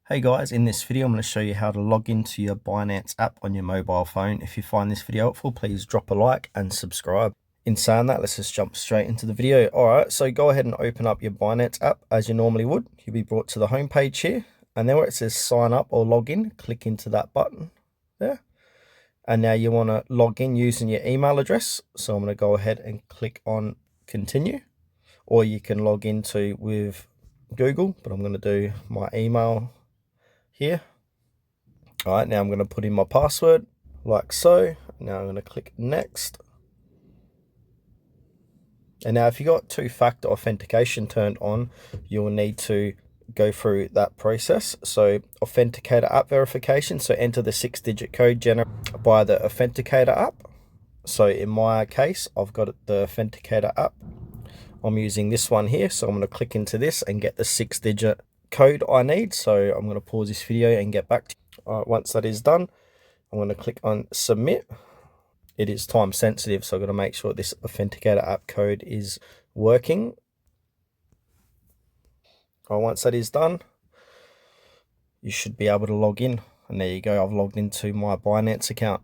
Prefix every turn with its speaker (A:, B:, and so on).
A: Hey guys, in this video I'm going to show you how to log into your Binance app on your mobile phone. If you find this video helpful, please drop a like and subscribe. In saying that, let's just jump straight into the video. Alright, so go ahead and open up your Binance app as you normally would. You'll be brought to the home page here, and then where it says sign up or log in, click into that button there. And now you want to log in using your email address. So I'm going to go ahead and click on continue, or you can log into with Google, but I'm going to do my email here. All right, now I'm going to put in my password like so. Now I'm going to click next. And now if you got two-factor authentication turned on, you'll need to go through that process. So authenticator app verification. So enter the 6-digit code generated by the authenticator app. So in my case, I've got the authenticator app. I'm using this one here. So I'm going to click into this and get the 6-digit code I need. So I'm going to pause this video and get back to you. All right, once that is done, I'm going to click on submit. It is time sensitive, so I've got to make sure this authenticator app code is working. All right, once that is done, you should be able to log in. And there you go, I've logged into my Binance account.